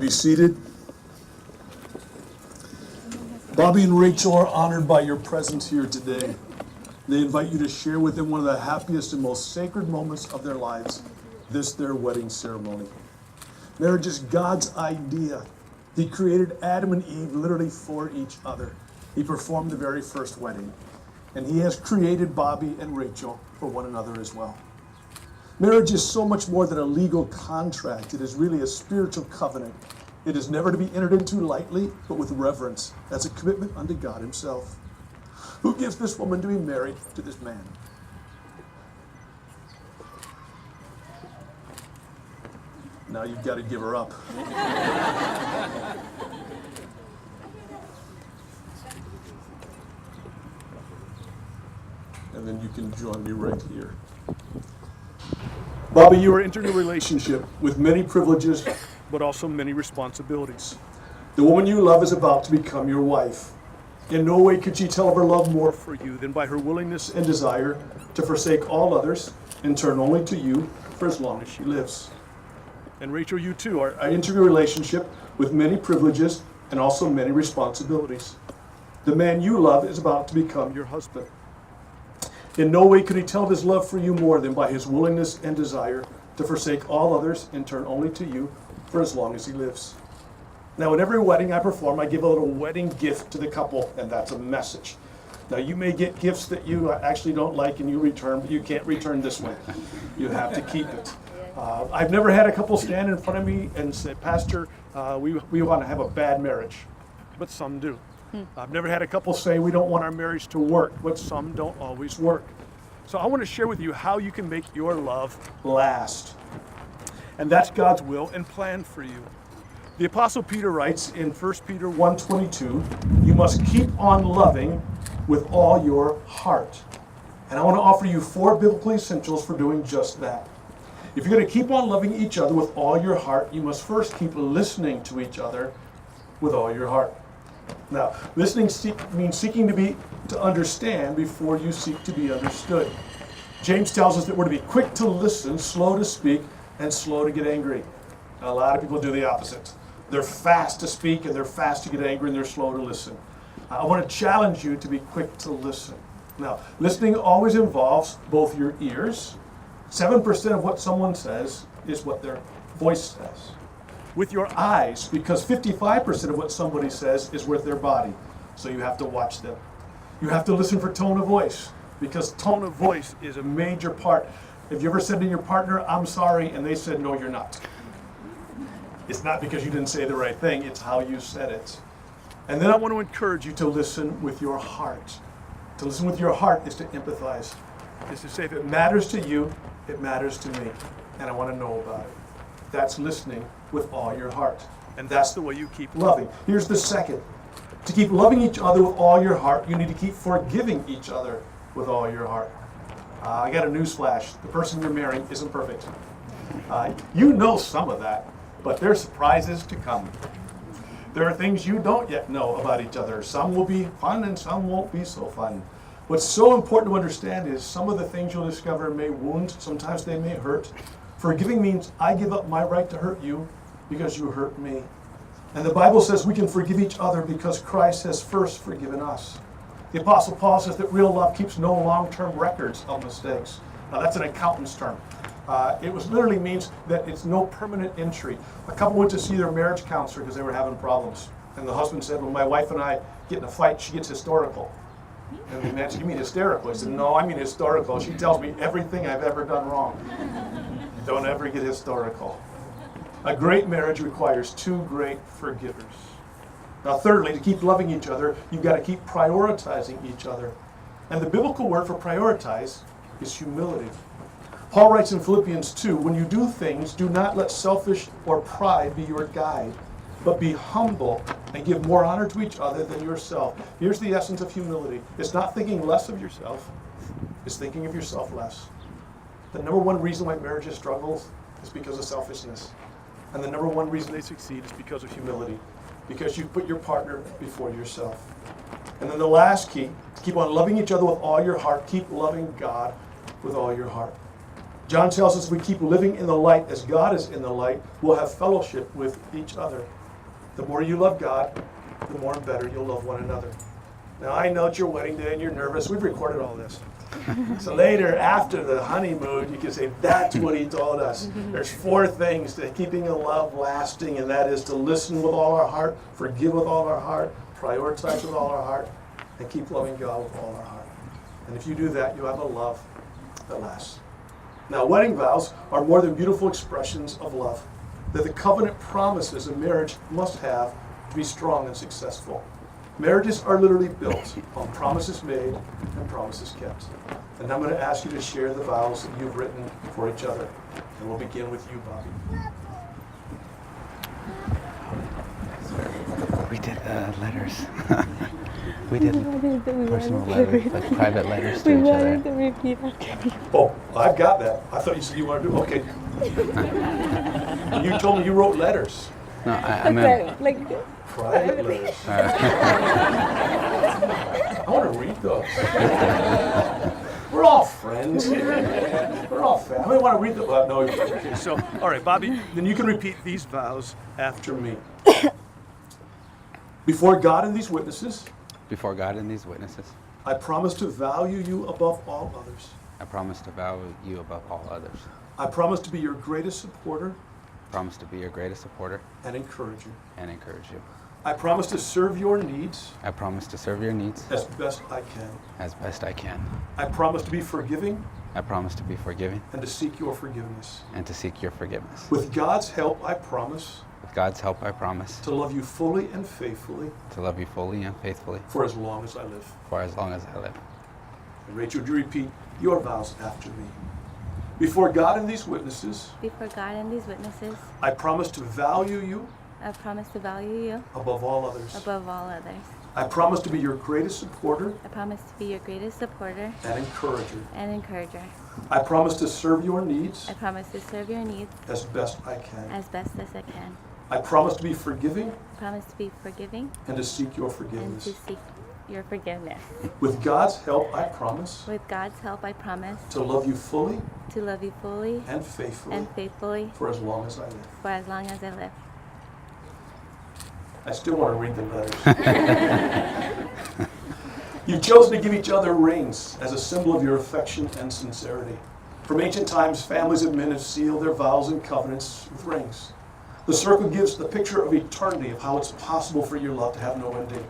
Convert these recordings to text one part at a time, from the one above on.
be seated. Bobby and Rachel are honored by your presence here today. They invite you to share with them one of the happiest and most sacred moments of their lives, this their wedding ceremony. Marriage is God's idea. He created Adam and Eve literally for each other. He performed the very first wedding. And he has created Bobby and Rachel for one another as well. Marriage is so much more than a legal contract. It is really a spiritual covenant. It is never to be entered into lightly, but with reverence. That's a commitment unto God himself. Who gives this woman to be married to this man? Now you've got to give her up. And then you can join me right here. Bobby, you are entering a relationship with many privileges, but also many responsibilities. The woman you love is about to become your wife. In no way could she tell of her love more for you than by her willingness and desire to forsake all others and turn only to you for as long as she lives. And Rachel, you too are entering a relationship with many privileges and also many responsibilities. The man you love is about to become your husband. In no way could he tell of his love for you more than by his willingness and desire to forsake all others and turn only to you for as long as he lives. Now, at every wedding I perform, I give a little wedding gift to the couple, and that's a message. Now, you may get gifts that you actually don't like and you return, but you can't return this one. You have to keep it. I've never had a couple stand in front of me and say, Pastor, we want to have a bad marriage, but some do. I've never had a couple say we don't want our marriage to work, but some don't always work. So I want to share with you how you can make your love last. And that's God's will and plan for you. The Apostle Peter writes in 1 Peter 1:22, you must keep on loving with all your heart. And I want to offer you 4 biblical essentials for doing just that. If you're going to keep on loving each other with all your heart, you must first keep listening to each other with all your heart. Now, listening means seeking to understand before you seek to be understood. James tells us that we're to be quick to listen, slow to speak, and slow to get angry. Now, a lot of people do the opposite. They're fast to speak, and they're fast to get angry, and they're slow to listen. I want to challenge you to be quick to listen. Now, listening always involves both your ears. 7% of what someone says is what their voice says. With your eyes, because 55% of what somebody says is with their body. So you have to watch them. You have to listen for tone of voice, because tone of voice is a major part. Have you ever said to your partner, I'm sorry, and they said, no, you're not? It's not because you didn't say the right thing, it's how you said it. And then I want to encourage you to listen with your heart. To listen with your heart is to empathize. Is to say, if it matters to you, it matters to me, and I want to know about it. That's listening with all your heart. And that's the way you keep loving. Here's the second. To keep loving each other with all your heart, you need to keep forgiving each other with all your heart. I got a news flash. The person you're marrying isn't perfect. You know some of that, but there's surprises to come. There are things you don't yet know about each other. Some will be fun and some won't be so fun. What's so important to understand is some of the things you'll discover may wound, sometimes they may hurt. Forgiving means I give up my right to hurt you because you hurt me. And the Bible says we can forgive each other because Christ has first forgiven us. The Apostle Paul says that real love keeps no long-term records of mistakes. Now that's an accountant's term. It literally means that it's no permanent entry. A couple went to see their marriage counselor because they were having problems. And the husband said, when my wife and I get in a fight, she gets historical. And the man said, you mean hysterical? He said, no, I mean historical. She tells me everything I've ever done wrong. Don't ever get historical. A great marriage requires 2 great forgivers. Now, thirdly, to keep loving each other, you've got to keep prioritizing each other. And the biblical word for prioritize is humility. Paul writes in Philippians 2, when you do things, do not let selfish or pride be your guide, but be humble and give more honor to each other than yourself. Here's the essence of humility. It's not thinking less of yourself. It's thinking of yourself less. The number one reason why marriages struggle is because of selfishness. And the number one reason they succeed is because of humility. Because you put your partner before yourself. And then the last key, to keep on loving each other with all your heart, keep loving God with all your heart. John tells us if we keep living in the light as God is in the light, we'll have fellowship with each other. The more you love God, the more and better you'll love one another. Now, I know it's your wedding day and you're nervous. We've recorded all this. So later, after the honeymoon, you can say, that's what he told us. There's 4 things to keeping a love lasting, and that is to listen with all our heart, forgive with all our heart, prioritize with all our heart, and keep loving God with all our heart. And if you do that, you have a love that lasts. Now, wedding vows are more than beautiful expressions of love. They're the covenant promises a marriage must have to be strong and successful. Marriages are literally built on promises made and promises kept. And I'm going to ask you to share the vows that you've written for each other. And we'll begin with you, Bobby. We did letters. We did personal letters, like private letters to each other. To repeat after me. Oh, I've got that. I thought you said you wanted to do okay. You told me you wrote letters. No, I meant Like, Private letters. I want to read those. We're all friends. We're all family. I want to read them. No, okay. So, all right, Bobby, then you can repeat these vows after me. Before God and these witnesses, before God and these witnesses, I promise to value you above all others. I promise to value you above all others. I promise to be your greatest supporter Promise to be your greatest supporter and encourager. and encourage you. I promise to serve your needs I promise to serve your needs as best I can. as best I can. I promise to be forgiving I promise to be forgiving and to seek your forgiveness. and to seek your forgiveness. With God's help, I promise With God's help, I promise to love you fully and faithfully to love you fully and faithfully for as long as I live. for as long as I live. And Rachel, would you repeat your vows after me? Before God and these witnesses, before God and these witnesses, I promise to value you I promise to value you above all others. above all others. I promise to be your greatest supporter I promise to be your greatest supporter and encourager. and encourager. I promise to serve your needs I promise to serve your needs as best I can. as best as I can. I promise to be forgiving I promise to be forgiving and to seek your and to forgiveness. seek your forgiveness. With God's help, I promise With God's help, I promise to love you fully to love you fully and faithfully and faithfully for as long as I live. for as long as I live. I still want to read the letters. You've chosen to give each other rings as a symbol of your affection and sincerity. From ancient times, families of men have sealed their vows and covenants with rings. The circle gives the picture of eternity, of how it's possible for your love to have no ending.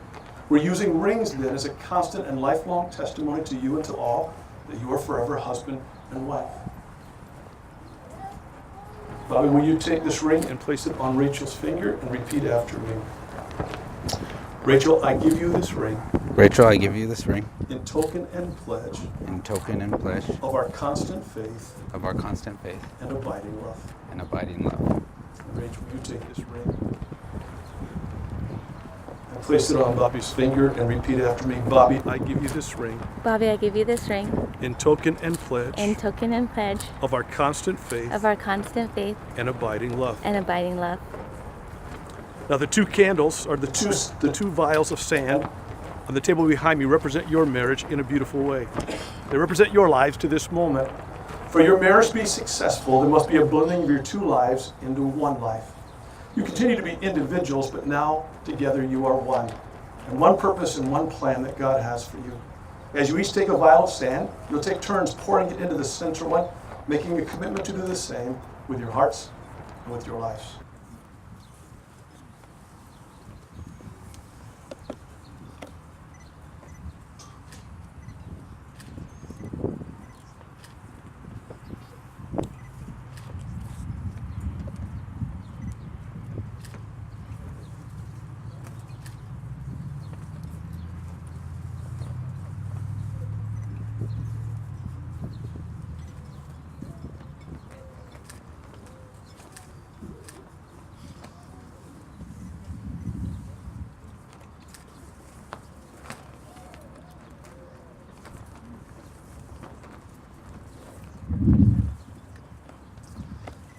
We're using rings then as a constant and lifelong testimony to you and to all that you are forever husband and wife. Bobby, will you take this ring and place it on Rachel's finger and repeat after me? Rachel, I give you this ring Rachel, I give you this ring in token and pledge in token and pledge of our constant faith of our constant faith and abiding love. and abiding love. Rachel, will you take this ring and place it on Bobby's finger and repeat after me? Bobby, I give you this ring Bobby, I give you this ring in token and pledge in token and pledge of our constant faith of our constant faith and abiding love. and abiding love. Now the 2 candles are the two vials of sand on the table behind me represent your marriage in a beautiful way. They represent your lives to this moment. For your marriage to be successful, there must be a blending of your 2 lives into one life. You continue to be individuals, but now together you are one. And one purpose and one plan that God has for you. As you each take a vial of sand, you'll take turns pouring it into the center one, making a commitment to do the same with your hearts and with your lives.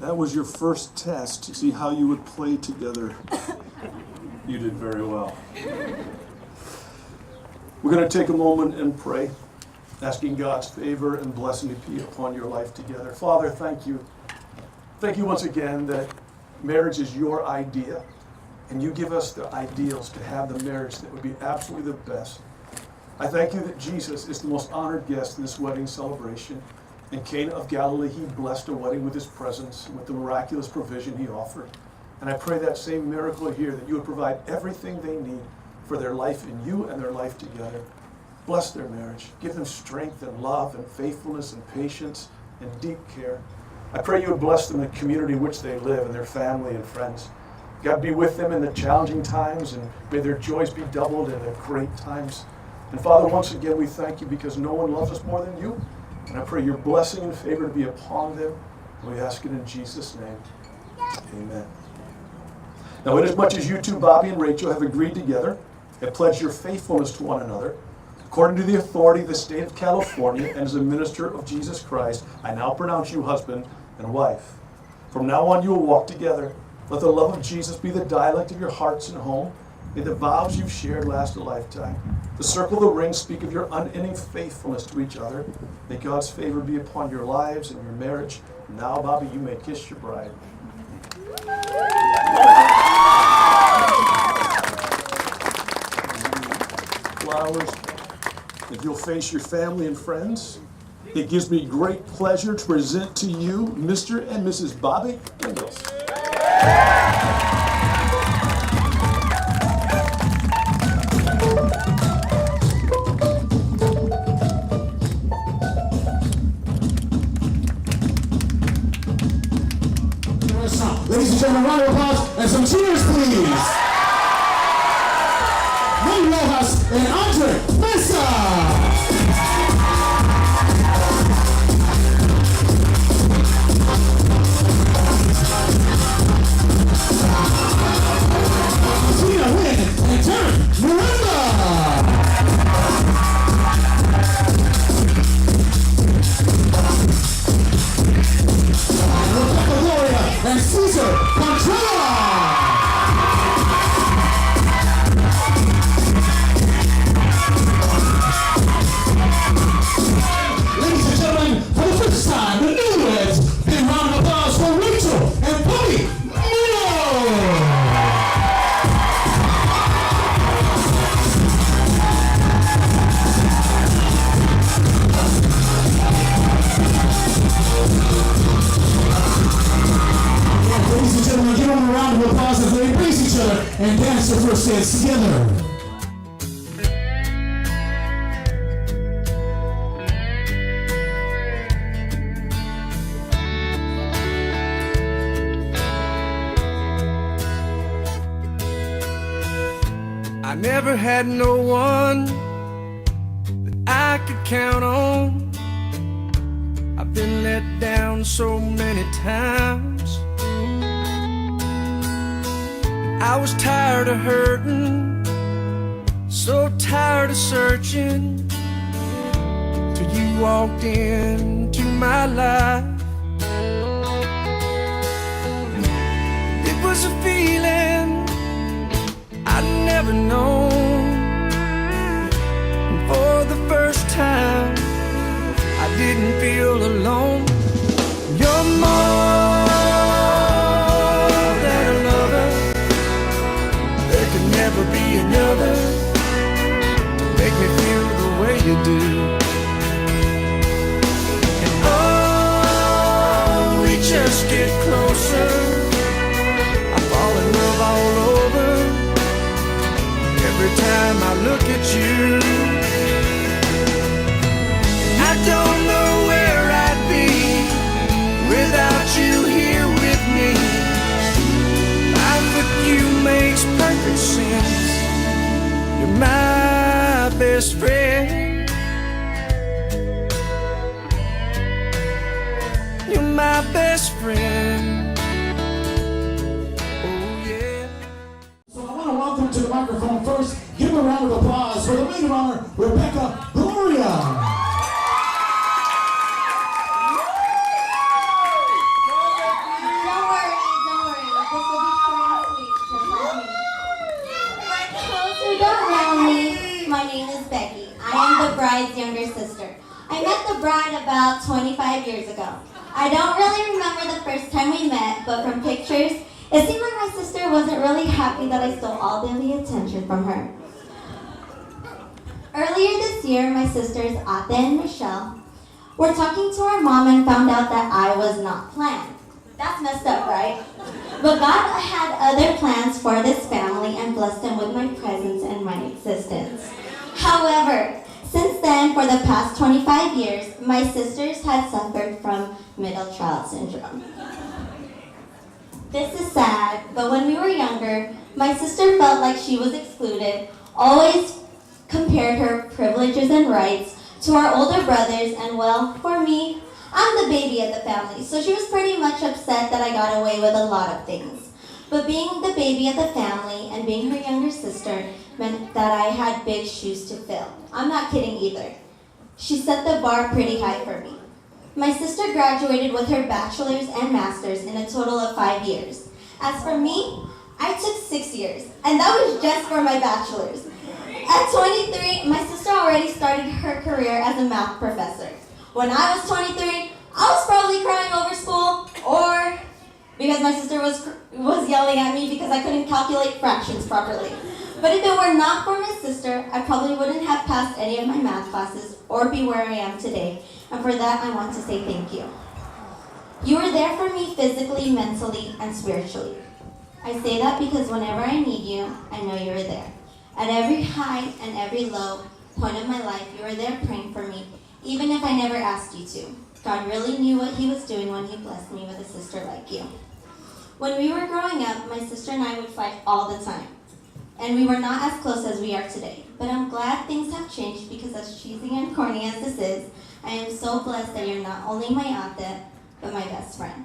That was your first test to see how you would play together. You did very well. We're going to take a moment and pray, asking God's favor and blessing to be upon your life together. Father, thank you. Thank you once again that marriage is your idea. and you give us the ideals to have the marriage that would be absolutely the best. I thank you that Jesus is the most honored guest in this wedding celebration. In Cana of Galilee, he blessed a wedding with his presence and with the miraculous provision he offered. And I pray that same miracle here, that you would provide everything they need for their life in you and their life together. Bless their marriage. Give them strength and love and faithfulness and patience and deep care. I pray you would bless them in the community in which they live and their family and friends. God, be with them in the challenging times, and may their joys be doubled in the great times. And Father, once again, we thank you because no one loves us more than you. And I pray your blessing and favor to be upon them. And we ask it in Jesus' name. Amen. Now, inasmuch as you two, Bobby and Rachel, have agreed together and pledged your faithfulness to one another, according to the authority of the state of California and as a minister of Jesus Christ, I now pronounce you husband and wife. From now on, you will walk together. Let the love of Jesus be the dialect of your hearts and home. May the vows you've shared last a lifetime. The circle of the ring speak of your unending faithfulness to each other. May God's favor be upon your lives and your marriage. Now, Bobby, you may kiss your bride. Flowers. If you'll face your family and friends, it gives me great pleasure to present to you Mr. and Mrs. Bobby Ingalls. Ladies and gentlemen, round of applause and some cheers, please. May Roxas and Andre Mesa. Marina, win and turn, Marina. And Caesar Control. Ladies and gentlemen, for the first time, the newlyweds, big round of applause for Rachel and Bobby Milo. Ladies and gentlemen, give them a round of applause as they embrace each other and dance their first dance together. I never had no one that I could count on. I've been let down so many times. I was tired of hurting, so tired of searching, till you walked into my life. It was a feeling I'd never known. And for the first time, I didn't feel alone. You're more than a lover. There could never be another. Make me feel the way you do. And oh, we just get closer. I fall in love all over. Every time I look at you, I don't know where I'd be without you here with me. Life with you makes perfect sense. You're my best friend. You're my best friend. Oh yeah. So I want to welcome to the microphone first, give a round of applause for the maid of honor, Rebecca Gloria. My name is Becky. I am the bride's younger sister. I met the bride about 25 years ago. I don't really remember the first time we met, but from pictures It seemed like my sister wasn't really happy that I stole all of the attention from her. Earlier this year, my sisters, Ate and Michelle, were talking to our mom and found out that I was not planned. That's messed up, right? But God had other plans for this family and blessed them with my presence and my existence. However, since then, for the past 25 years, my sisters had suffered from middle child syndrome. This is sad, but when we were younger, my sister felt like she was excluded, always compared her privileges and rights to our older brothers, and well, for me, I'm the baby of the family, so she was pretty much upset that I got away with a lot of things. But being the baby of the family and being her younger sister meant that I had big shoes to fill. I'm not kidding either. She set the bar pretty high for me. My sister graduated with her bachelor's and master's in a total of 5 years. As for me, I took 6 years, and that was just for my bachelor's. At 23, my sister already started her career as a math professor. When I was 23, I was probably crying over school, or because my sister was yelling at me because I couldn't calculate fractions properly. But if it were not for my sister, I probably wouldn't have passed any of my math classes or be where I am today. And for that, I want to say thank you. You were there for me physically, mentally, and spiritually. I say that because whenever I need you, I know you were there. At every high and every low point of my life, you were there praying for me, even if I never asked you to. God really knew what he was doing when he blessed me with a sister like you. When we were growing up, my sister and I would fight all the time. And we were not as close as we are today. But I'm glad things have changed because as cheesy and corny as this is, I am so blessed that you're not only my ate, but my best friend.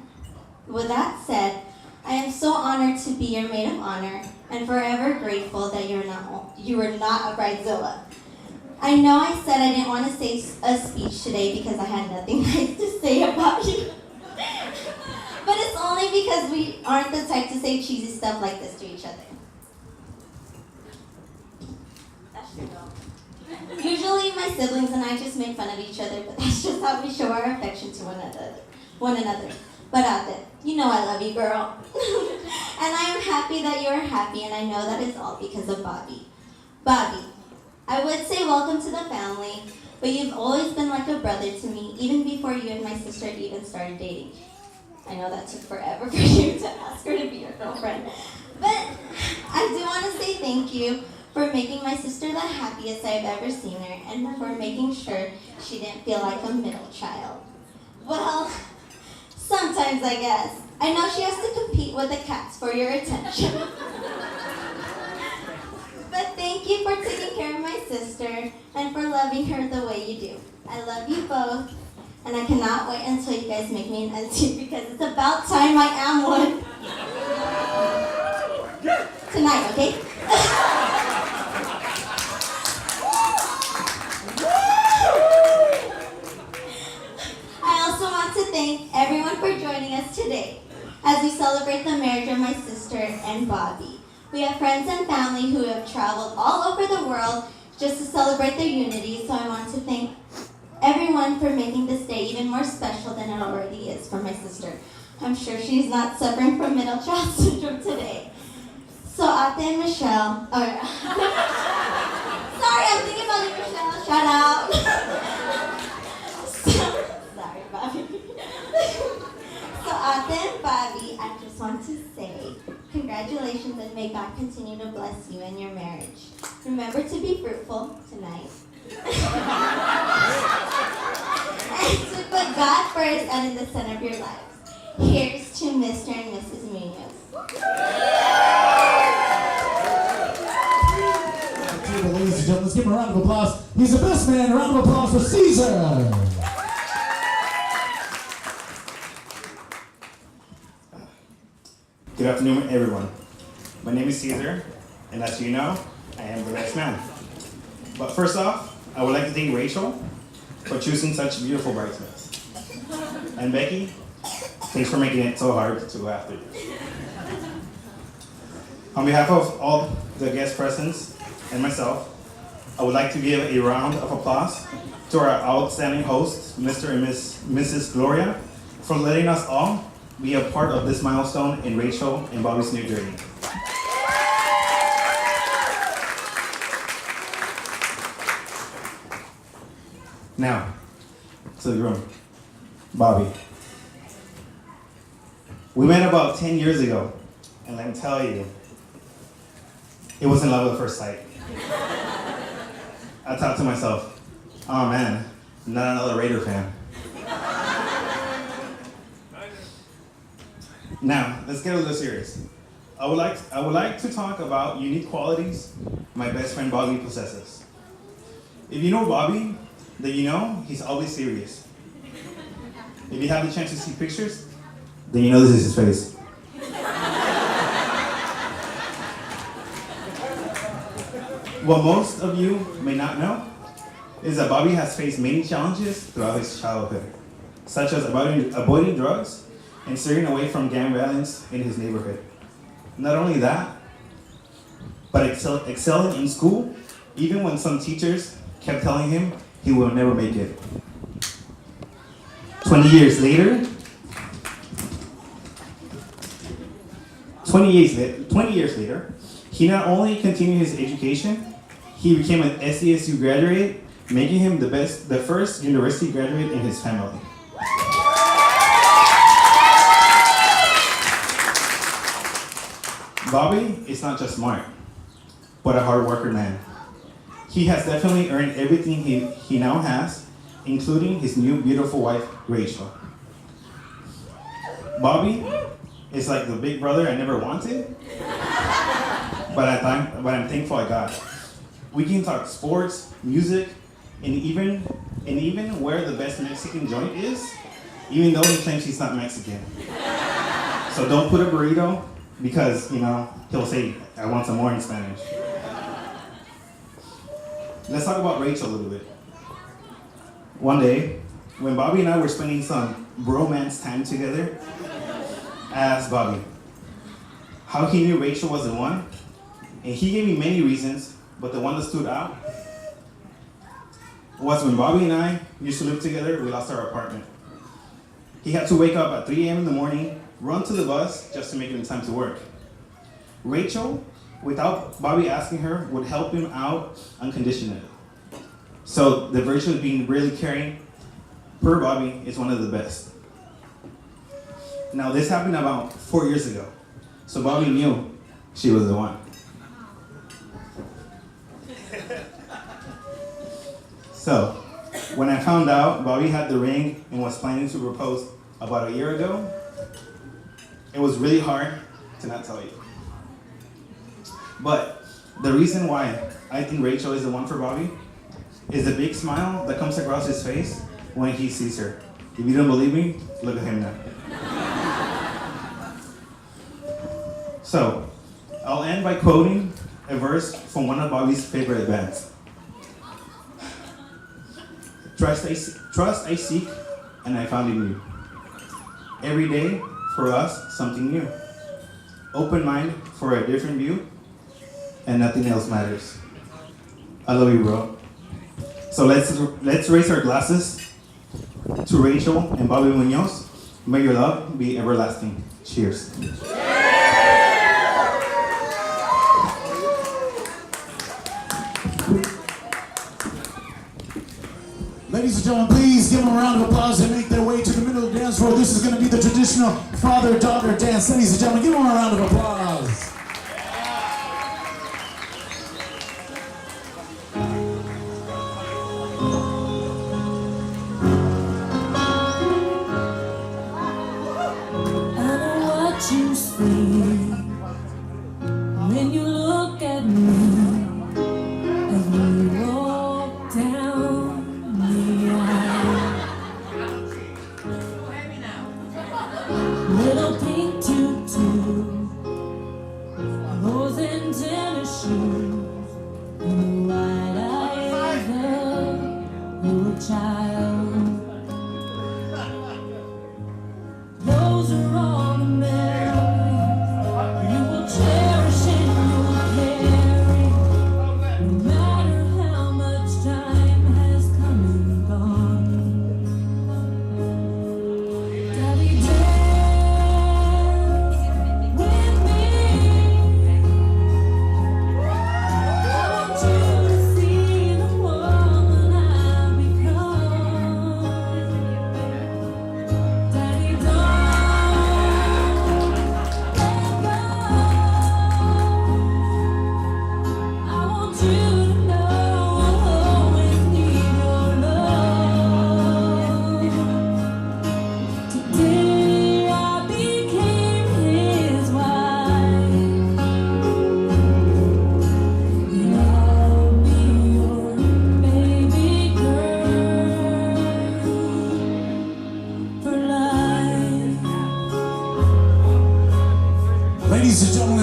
With that said, I am so honored to be your maid of honor and forever grateful that you were not a bridezilla. I know I said I didn't want to say a speech today because I had nothing nice to say about you. But it's only because we aren't the type to say cheesy stuff like this to each other. That's true though. Usually my siblings and I just make fun of each other, but that's just how we show our affection to one another. But Ate, you know I love you, girl. And I am happy that you are happy, and I know that it's all because of Bobby. Bobby, I would say welcome to the family, but you've always been like a brother to me, even before you and my sister even started dating. I know that took forever for you to ask her to be your girlfriend. But I do want to say thank you for making my sister the happiest I've ever seen her, and for making sure she didn't feel like a middle child. Well, sometimes I guess. I know she has to compete with the cats for your attention. But thank you for taking care of my sister and for loving her the way you do. I love you both, and I cannot wait until you guys make me an auntie because it's about time I am one. Tonight, okay? I also want to thank everyone for joining us today as we celebrate the marriage of my sister and Bobby. We have friends and family who have traveled all over the world just to celebrate their unity, so I want to thank everyone for making this day even more special than it already is for my sister. I'm sure she's not suffering from middle child syndrome today. So Ate and Michelle, sorry, I'm thinking about you, Michelle, shout out. Sorry, Bobby. So Ate and Bobby, I just want to say congratulations and may God continue to bless you in your marriage. Remember to be fruitful tonight. And to put God first and in the center of your lives. Here's to Mr. and Mrs. Munoz. Ladies and gentlemen, let's give him a round of applause. He's the best man. A round of applause for Caesar. Good afternoon, everyone. My name is Caesar, and as you know, I am the best man. But first off, I would like to thank Rachel for choosing such beautiful bridesmaids. And Becky, thanks for making it so hard to go after you. On behalf of all the guest presents and myself, I would like to give a round of applause to our outstanding hosts, Mr. and Mrs. Gloria, for letting us all be a part of this milestone in Rachel and Bobby's new journey. Now, to the groom, Bobby. We met about 10 years ago, and let me tell you, it wasn't love at first sight. I thought to myself, oh man, not another Raider fan. Now, let's get a little serious. I would like to talk about unique qualities my best friend Bobby possesses. If you know Bobby, then you know he's always serious. If you have the chance to see pictures, then you know this is his face. What most of you may not know is that Bobby has faced many challenges throughout his childhood, such as avoiding drugs and steering away from gang violence in his neighborhood. Not only that, but excelling in school, even when some teachers kept telling him he will never make it. 20 years later, he not only continued his education, he became an SDSU graduate, making him the first university graduate in his family. Bobby is not just smart, but a hard worker man. He has definitely earned everything he now has, including his new beautiful wife, Rachel. Bobby is like the big brother I never wanted, but I'm thankful I got. We can talk sports, music, and even where the best Mexican joint is, even though he claims he's not Mexican. So don't put a burrito, because, he'll say, I want some more in Spanish. Let's talk about Rachel a little bit. One day, when Bobby and I were spending some bromance time together, I asked Bobby how he knew Rachel was the one, and he gave me many reasons, but the one that stood out was when Bobby and I used to live together, we lost our apartment. He had to wake up at 3 a.m. in the morning, run to the bus just to make it in time to work. Rachel, without Bobby asking her, would help him out unconditionally. So the virtue of being really caring per Bobby is one of the best. Now this happened about 4 years ago, so Bobby knew she was the one. So when I found out Bobby had the ring and was planning to propose about a year ago, it was really hard to not tell you. But the reason why I think Rachel is the one for Bobby is the big smile that comes across his face when he sees her. If you don't believe me, look at him now. So, I'll end by quoting a verse from one of Bobby's favorite bands. Trust I seek, and I found in you. Every day, for us, something new. Open mind for a different view, and nothing else matters. I love you, bro. So let's raise our glasses to Rachel and Bobby Munoz. May your love be everlasting. Cheers. Ladies and gentlemen, please give them a round of applause and make their way to the middle of the dance floor. This is going to be the traditional father-daughter dance. Ladies and gentlemen, give them a round of applause. I know what you see when you look at me as we walk down the aisle. Little pink tutu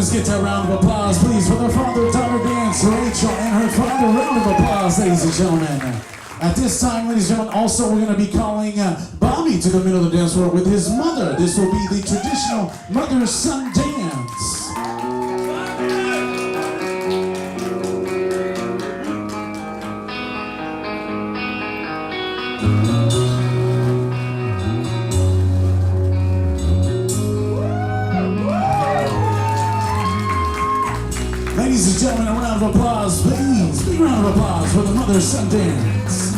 let's get that round of applause, please, for the father-daughter dance, Rachel and her father. Round of applause, ladies and gentlemen. At this time, ladies and gentlemen, also we're going to be calling Bobby to the middle of the dance floor with his mother. This will be the traditional mother-son dance. Ladies and gentlemen, a round of applause, please. Big round of applause for the mother-son dance.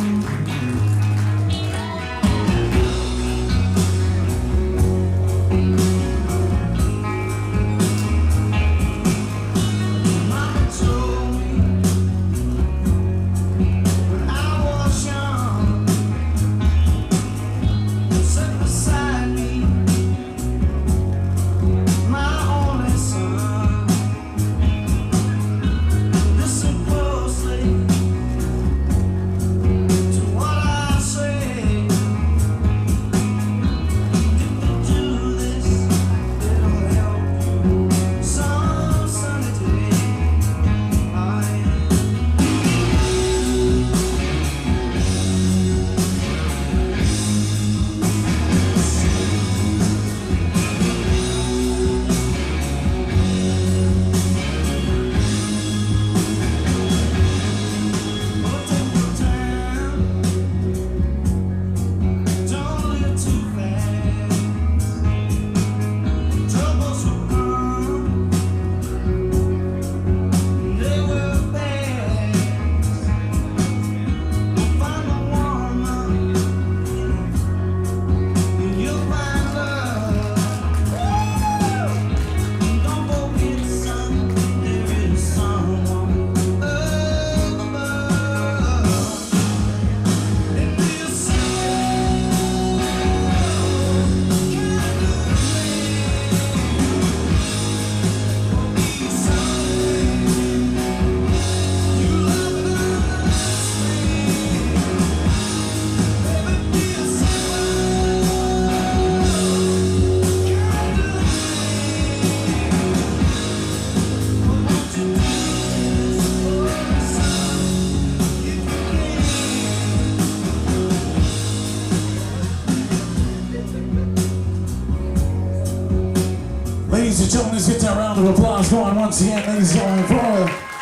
Ladies and gentlemen, let's get that round of applause going once again, ladies and gentlemen,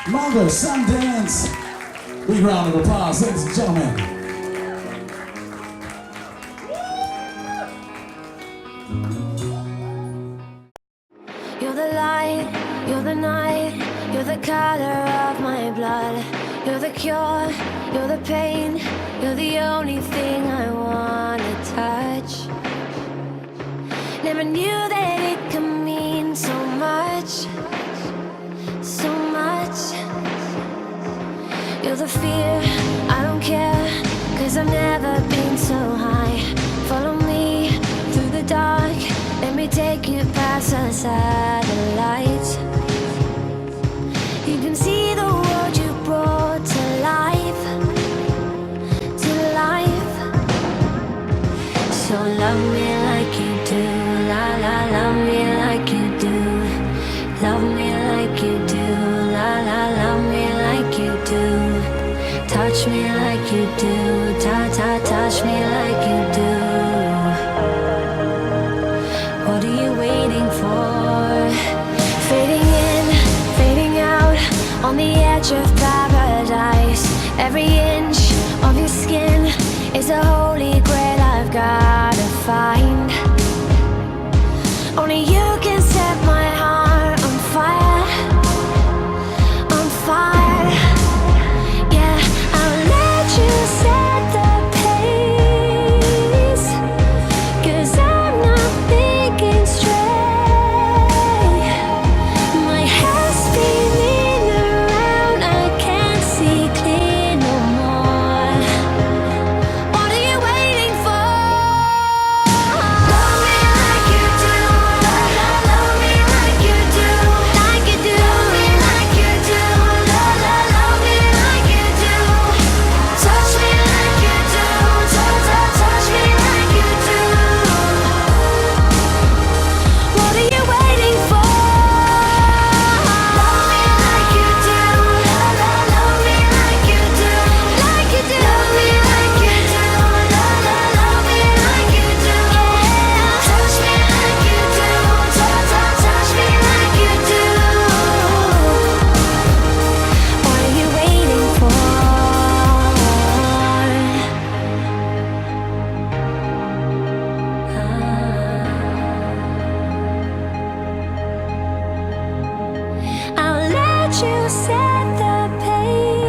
for mother-son dance. Big round of applause, ladies and gentlemen. You're the light, you're the night, you're the color of my blood. You're the cure, you're the pain, you're the only thing I wanna touch. Never knew that it could mean so much, so much. You're the fear, I don't care, 'cause I've never been so high. Follow me through the dark, let me take you past the satellites. You can see the world you brought to life, to life. So love me like you do, la la, love me like you do. Love me like you do, la la, love me like you do. Touch me like you do, touch me like you do. What are you waiting for? Fading in, fading out, on the edge of paradise. Every inch of your skin is a holy grail I've gotta find. Only you can set my heart on fire, on fire. Yeah, I'll let you set the pace, 'cause I'm not thinking straight. My head's spinning around, I can't see clear no more. What are you waiting for? Love me like you do, la you set the pace.